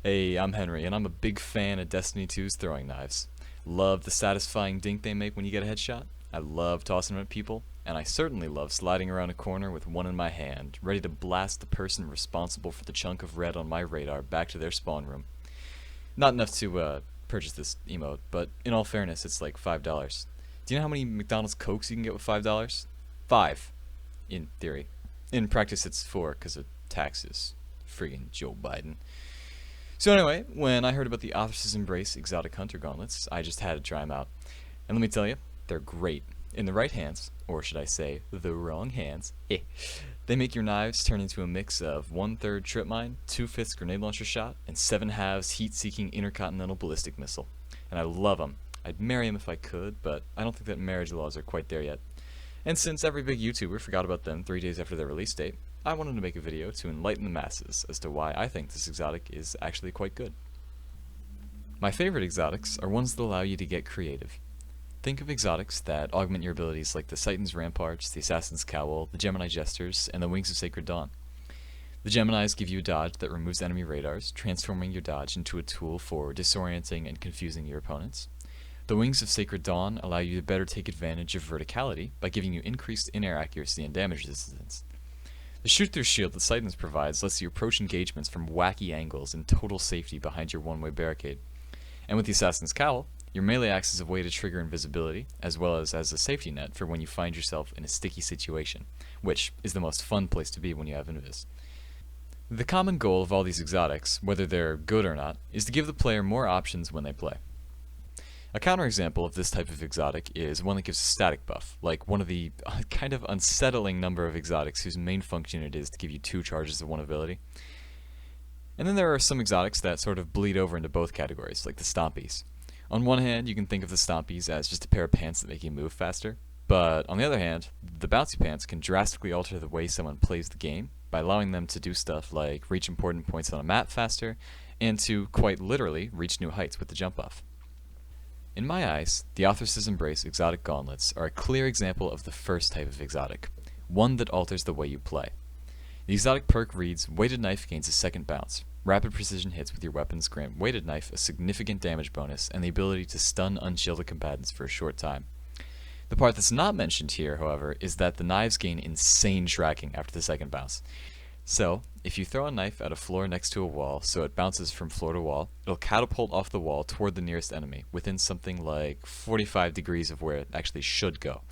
Hey, I'm Henry, and I'm a big fan of Destiny 2's throwing knives. Love the satisfying dink they make when you get a headshot. I love tossing them at people, and I certainly love sliding around a corner with one in my hand, ready to blast the person responsible for the chunk of red on my radar back to their spawn room. Not enough to purchase this emote, but in all fairness, it's like $5. Do you know how many McDonald's Cokes you can get with $5? 5, in theory. In practice, it's 4 because of taxes. Friggin' Joe Biden. So anyway, when I heard about the Athrys Embrace exotic hunter gauntlets, I just had to try them out. And let me tell you, they're great. In the right hands, or should I say, the wrong hands, they make your knives turn into a mix of 1/3 trip mine, 2/5 grenade launcher shot, and 7/2 heat-seeking intercontinental ballistic missile. And I love them. I'd marry them if I could, but I don't think that marriage laws are quite there yet. And since every big YouTuber forgot about them 3 days after their release date, I wanted to make a video to enlighten the masses as to why I think this exotic is actually quite good. My favorite exotics are ones that allow you to get creative. Think of exotics that augment your abilities like the Titan's Ramparts, the Assassin's Cowl, the Gemini Jesters, and the Wings of Sacred Dawn. The Geminis give you a dodge that removes enemy radars, transforming your dodge into a tool for disorienting and confusing your opponents. The Wings of Sacred Dawn allow you to better take advantage of verticality by giving you increased in-air accuracy and damage resistance. The shoot-through shield that Titans provides lets you approach engagements from wacky angles in total safety behind your one-way barricade. And with the Assassin's Cowl, your melee acts as a way to trigger invisibility, as well as a safety net for when you find yourself in a sticky situation, which is the most fun place to be when you have invis. The common goal of all these exotics, whether they're good or not, is to give the player more options when they play. A counterexample of this type of exotic is one that gives a static buff, like one of the kind of unsettling number of exotics whose main function it is to give you 2 charges of one ability. And then there are some exotics that sort of bleed over into both categories, like the Stompies. On one hand, you can think of the Stompies as just a pair of pants that make you move faster, but on the other hand, the Bouncy Pants can drastically alter the way someone plays the game by allowing them to do stuff like reach important points on a map faster, and to, quite literally, reach new heights with the jump buff. In my eyes, the Athrys Embrace exotic gauntlets are a clear example of the first type of exotic, one that alters the way you play. The exotic perk reads, Weighted Knife gains a second bounce. Rapid precision hits with your weapons grant Weighted Knife a significant damage bonus and the ability to stun unshielded combatants for a short time. The part that's not mentioned here, however, is that the knives gain insane tracking after the second bounce. So, if you throw a knife at a floor next to a wall so it bounces from floor to wall, it'll catapult off the wall toward the nearest enemy, within something like 45 degrees of where it actually should go.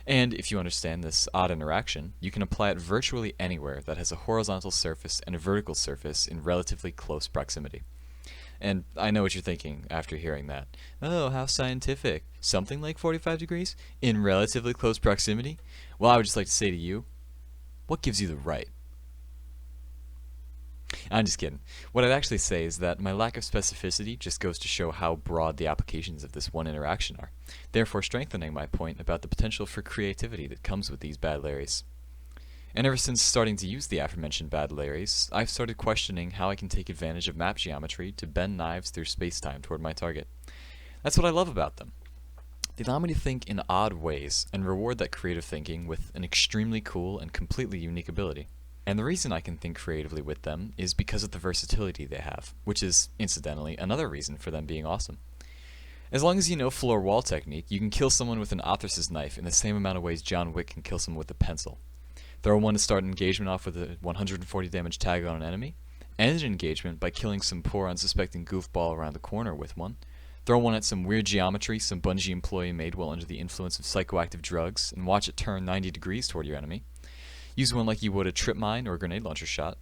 And if you understand this odd interaction, you can apply it virtually anywhere that has a horizontal surface and a vertical surface in relatively close proximity. And I know what you're thinking after hearing that. Oh, how scientific. Something like 45 degrees? In relatively close proximity? Well, I would just like to say to you, what gives you the right? I'm just kidding. What I'd actually say is that my lack of specificity just goes to show how broad the applications of this one interaction are, therefore strengthening my point about the potential for creativity that comes with these bad Larrys. And ever since starting to use the aforementioned bad Larrys, I've started questioning how I can take advantage of map geometry to bend knives through space-time toward my target. That's what I love about them. They allow me to think in odd ways and reward that creative thinking with an extremely cool and completely unique ability. And the reason I can think creatively with them is because of the versatility they have, which is, incidentally, another reason for them being awesome. As long as you know floor wall technique, you can kill someone with an Athrys knife in the same amount of ways John Wick can kill someone with a pencil. Throw one to start an engagement off with a 140 damage tag on an enemy, end an engagement by killing some poor unsuspecting goofball around the corner with one, throw one at some weird geometry some Bungie employee made while under the influence of psychoactive drugs, and watch it turn 90 degrees toward your enemy. Use one like you would a trip mine or a grenade launcher shot.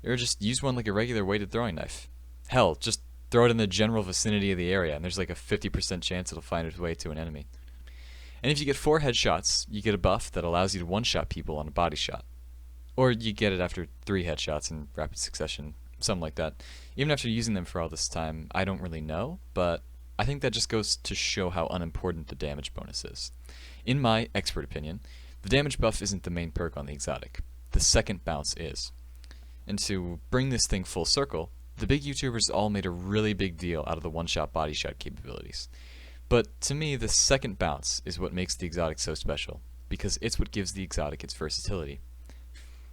Or just use one like a regular weighted throwing knife. Hell, just throw it in the general vicinity of the area and there's like a 50% chance it'll find its way to an enemy. And if you get 4 headshots, you get a buff that allows you to one-shot people on a body shot. Or you get it after 3 headshots in rapid succession, something like that. Even after using them for all this time, I don't really know, but I think that just goes to show how unimportant the damage bonus is. In my expert opinion, the damage buff isn't the main perk on the exotic. The second bounce is. And to bring this thing full circle, the big YouTubers all made a really big deal out of the one-shot body shot capabilities. But to me, the second bounce is what makes the exotic so special, because it's what gives the exotic its versatility.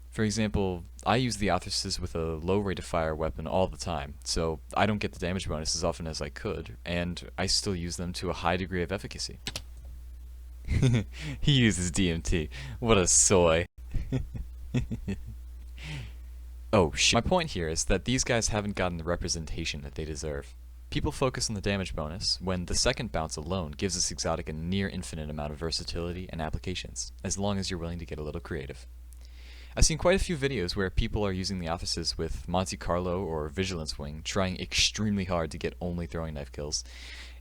For example, I use the Athrys with a low rate of fire weapon all the time, so I don't get the damage bonus as often as I could, and I still use them to a high degree of efficacy. He uses DMT. What a soy. Oh shit. My point here is that these guys haven't gotten the representation that they deserve. People focus on the damage bonus, when the second bounce alone gives this exotic a near infinite amount of versatility and applications, as long as you're willing to get a little creative. I've seen quite a few videos where people are using the Athrys with Monte Carlo or Vigilance Wing, trying extremely hard to get only throwing knife kills,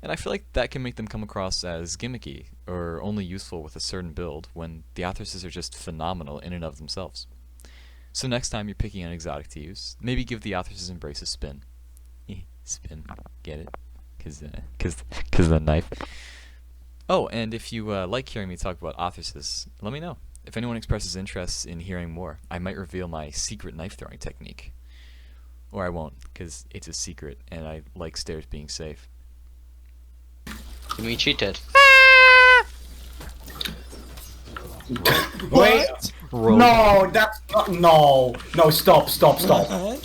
and I feel like that can make them come across as gimmicky, or only useful with a certain build, when the Athrys are just phenomenal in and of themselves. So next time you're picking an exotic to use, maybe give the Athrys Embrace a spin. Spin, get it? Cause the knife. Oh, and if you like hearing me talk about Athrys, let me know. If anyone expresses interest in hearing more, I might reveal my secret knife throwing technique. Or I won't, because it's a secret, and I like stairs being safe. We cheated. Wait. Roll. No, that's not. No. No, stop.